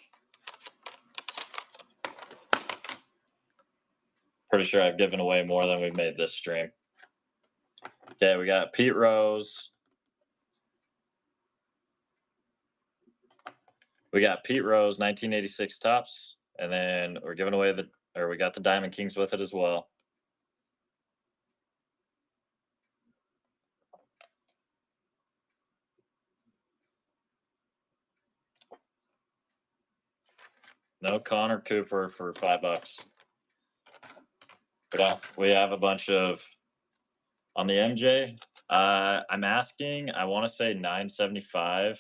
Pretty sure I've given away more than we've made this stream. Okay, we got Pete Rose. We got Pete Rose, 1986 tops. And then we're giving away we got the Diamond Kings with it as well. No Connor Cooper for $5. We have a bunch of on the MJ. I'm asking. I want to say $975.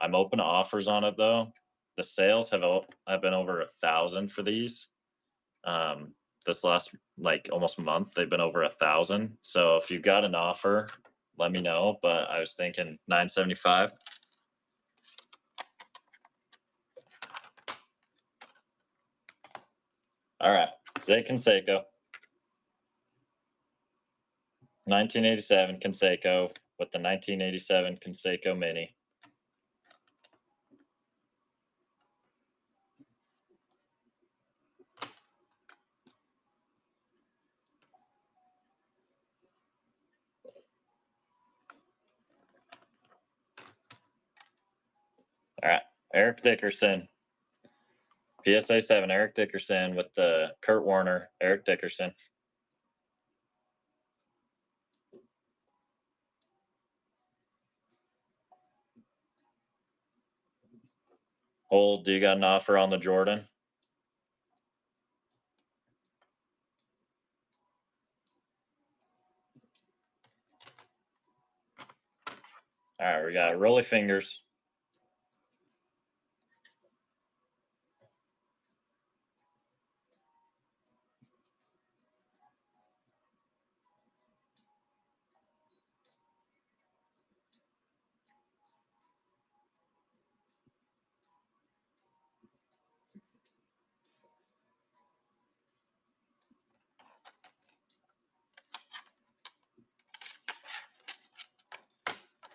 I'm open to offers on it though. The sales have been over 1,000 for these. This last almost month, they've been over 1,000. So if you've got an offer, let me know. But I was thinking $975. All right, Zay Canseco, 1987 Canseco with the 1987 Canseco Mini. All right, Eric Dickerson, PSA 7, Eric Dickerson with the Kurt Warner, Eric Dickerson. Hold, do you got an offer on the Jordan? All right, we got Rolly Fingers.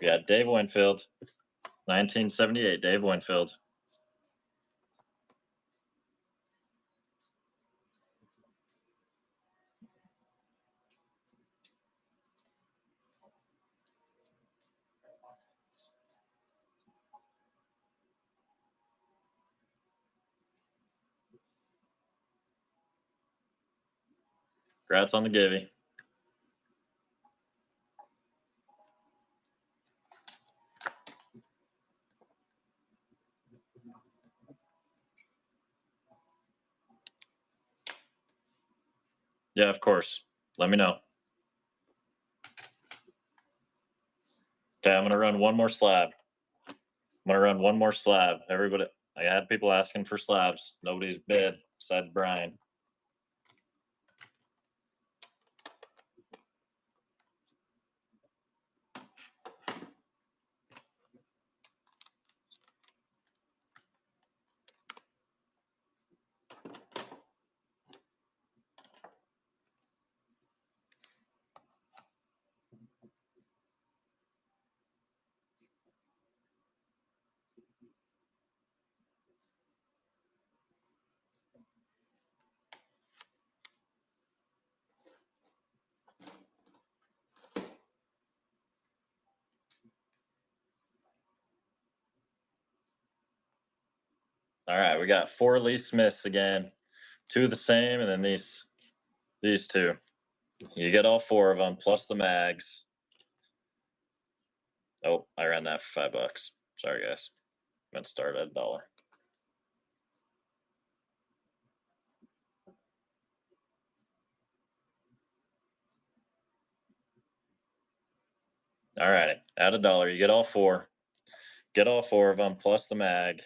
We got Dave Winfield, 1978, Dave Winfield. Congrats on the Givey. Yeah, of course. Let me know. Okay, I'm gonna run one more slab. I'm gonna run one more slab. Everybody, I had people asking for slabs. Nobody's bid besides Brian. All right, we got 4 Lee Smiths again. 2 the same, and then these 2. You get all 4 of them plus the mags. Oh, I ran that for $5. Sorry, guys. Meant to start at $1. All right, at $1, you get all 4. Get all 4 of them plus the mag.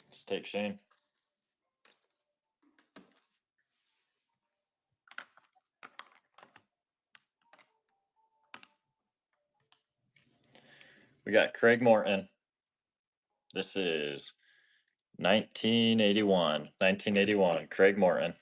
Let's take Shane. We got Craig Morton. This is 1981. 1981. Craig Morton.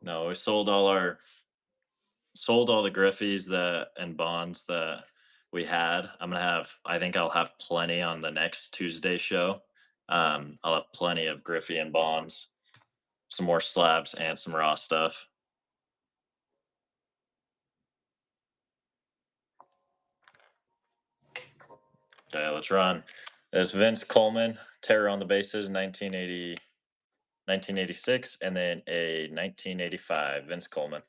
No, we sold all the Griffies that and bonds that we had. I think I'll have plenty on the next Tuesday show. I'll have plenty of Griffey and bonds, some more slabs and some raw stuff. Okay, let's run. There's Vince Coleman, Terror on the Bases, 1980, 1986, and then a 1985, Vince Coleman.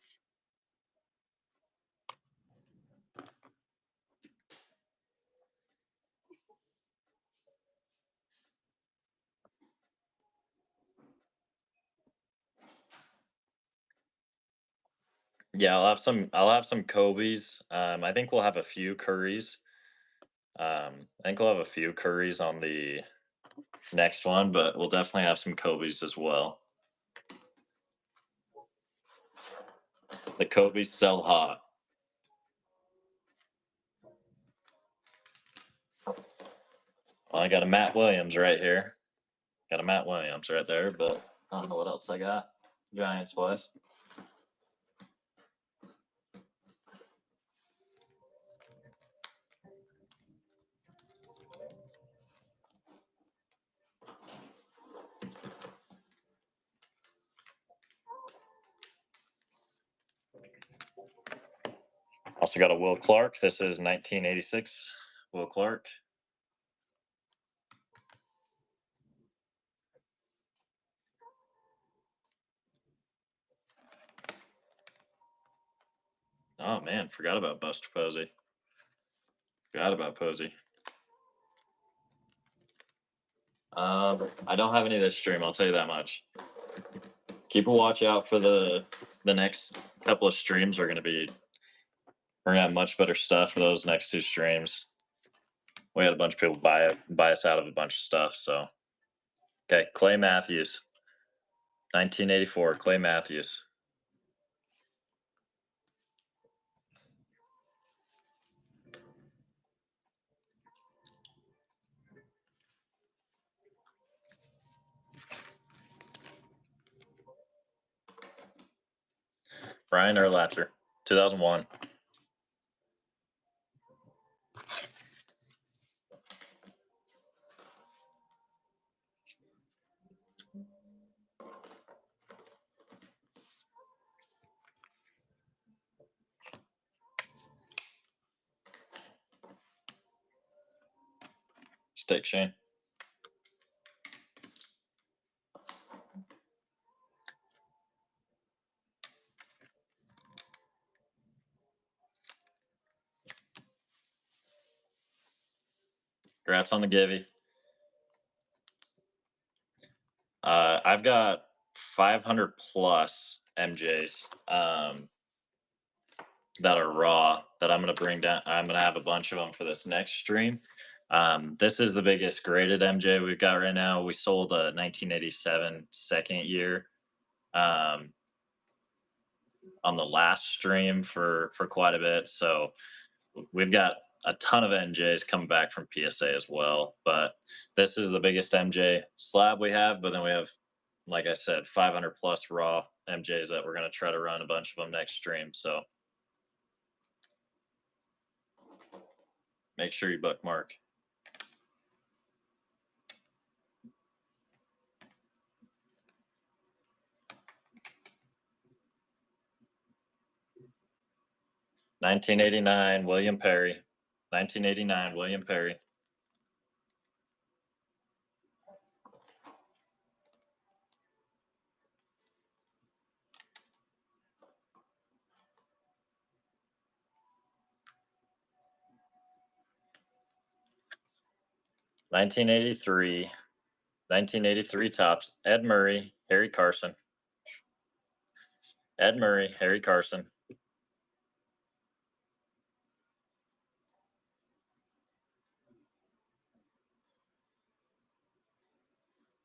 Yeah, I'll have some Kobe's. I think we'll have a few Curries. I think we'll have a few Curries on the next one, but we'll definitely have some Kobe's as well. The Kobe's sell hot. Well, I got a Matt Williams right here. Got a Matt Williams right there, but I don't know what else I got. Giants wise. Also got a Will Clark. This is 1986. Will Clark. Oh man, forgot about Buster Posey. Forgot about Posey. I don't have any of this stream. I'll tell you that much. Keep a watch out for the next couple of streams. We're gonna have much better stuff for those next 2 streams. We had a bunch of people buy us out of a bunch of stuff. So, okay, Clay Matthews, 1984. Clay Matthews. Brian Urlacher, 2001. Steak Shane. Congrats on the Givy. I've got 500 plus MJs that are raw that I'm going to bring down. I'm going to have a bunch of them for this next stream. This is the biggest graded MJ we've got right now. We sold a 1987 second year on the last stream for quite a bit. So we've got a ton of MJs coming back from PSA as well. But this is the biggest MJ slab we have. But then we have, like I said, 500 plus raw MJs that we're going to try to run a bunch of them next stream. So make sure you bookmark. $1989 William Perry. 1989 William Perry. $1983 tops. Ed Murray, Harry Carson. Ed Murray, Harry Carson.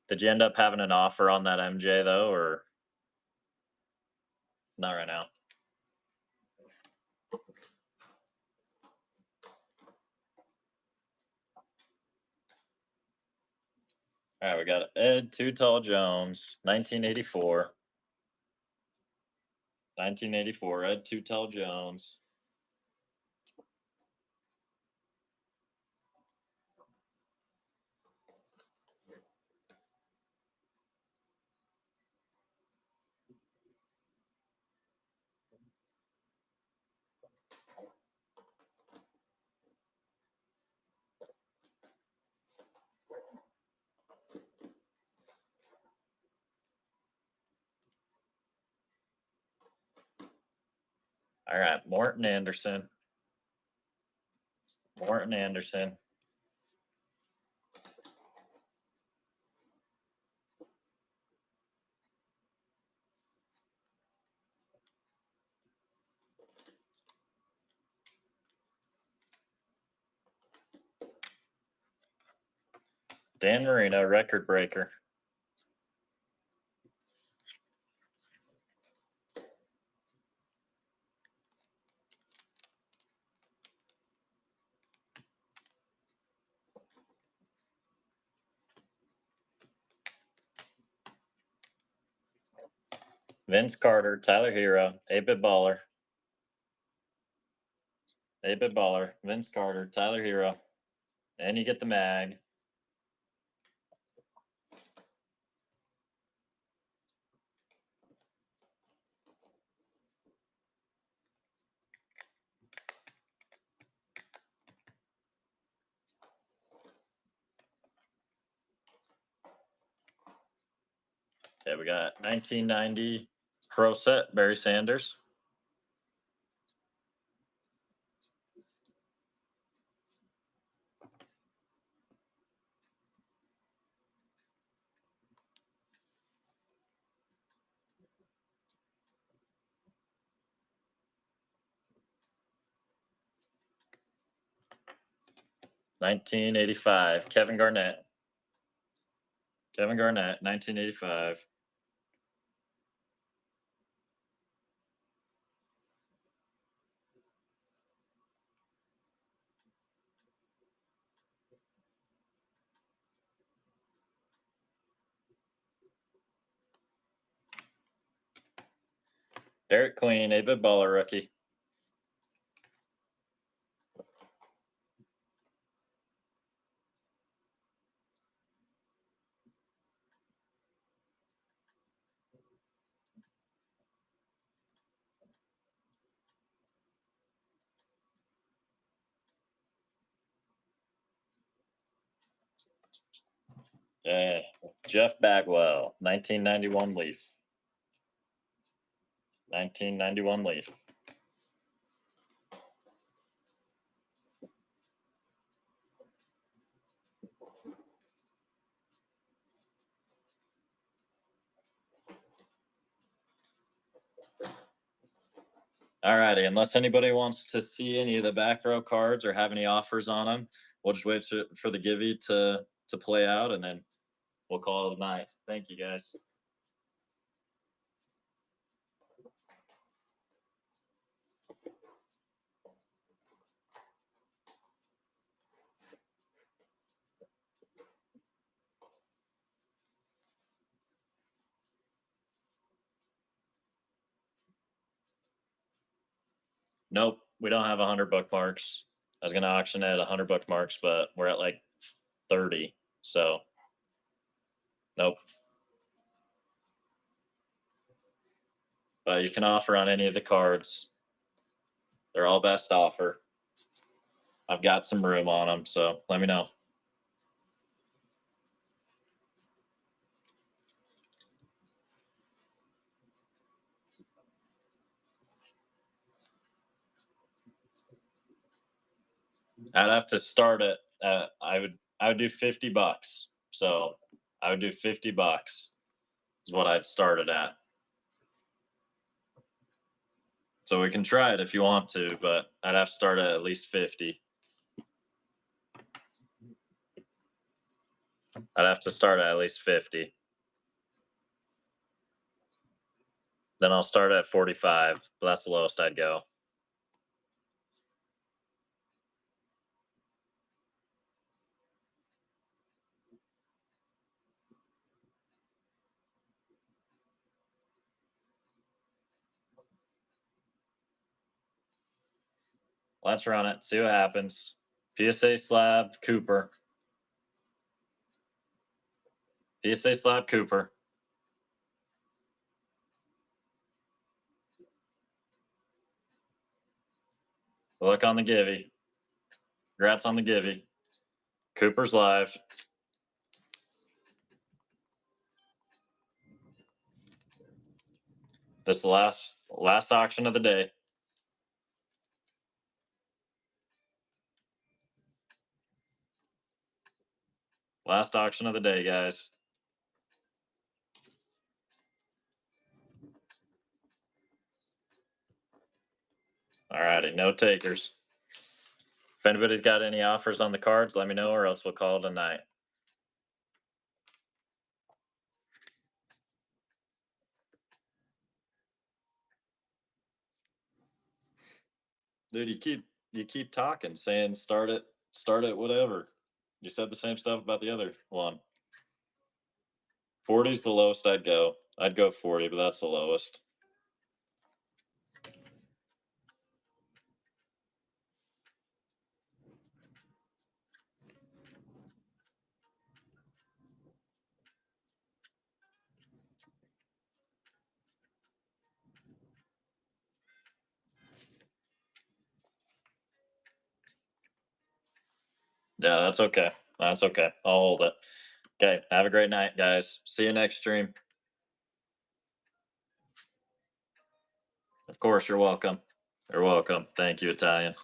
Did you end up having an offer on that MJ though, or not right now? All right, we got Ed Too Tall Jones, 1984. 1984, Ed Too Tall Jones. All right, Morton Anderson. Morton Anderson. Dan Marino, record breaker. Vince Carter, Tyler Hero, 8-Bit Baller. 8-Bit Baller, Vince Carter, Tyler Hero. And you get the mag. Okay, we got 1990 Pro Set, Barry Sanders. $1985, Kevin Garnett. Kevin Garnett, 1985. Derek Queen, a big baller rookie. Yeah, Jeff Bagwell, 1991 Leaf. 1991 Leaf. All righty. Unless anybody wants to see any of the back row cards or have any offers on them, we'll just wait for the givey to play out, and then we'll call it a night. Thank you, guys. Nope, we don't have 100 bookmarks. I was gonna auction it at 100 bookmarks, but we're at like 30. So, nope. But you can offer on any of the cards. They're all best offer. I've got some room on them, so let me know. I'd have to start it. I would do $50. So I would do $50 is what I'd start it at. So we can try it if you want to, but I'd have to start at least 50. I'd have to start at least 50. Then I'll start at 45, but that's the lowest I'd go. Let's run it. See what happens. PSA slab Cooper. PSA slab Cooper. Look on the givey. Congrats on the givey. Cooper's live. This is the last auction of the day. Last auction of the day, guys. All righty, no takers. If anybody's got any offers on the cards, let me know, or else we'll call it a night. Dude, you keep talking, saying start it, whatever. You said the same stuff about the other one. 40's the lowest I'd go. I'd go 40, but that's the lowest. Yeah, that's okay. That's okay. I'll hold it. Okay. Have a great night, guys. See you next stream. Of course, you're welcome. You're welcome. Thank you, Italian.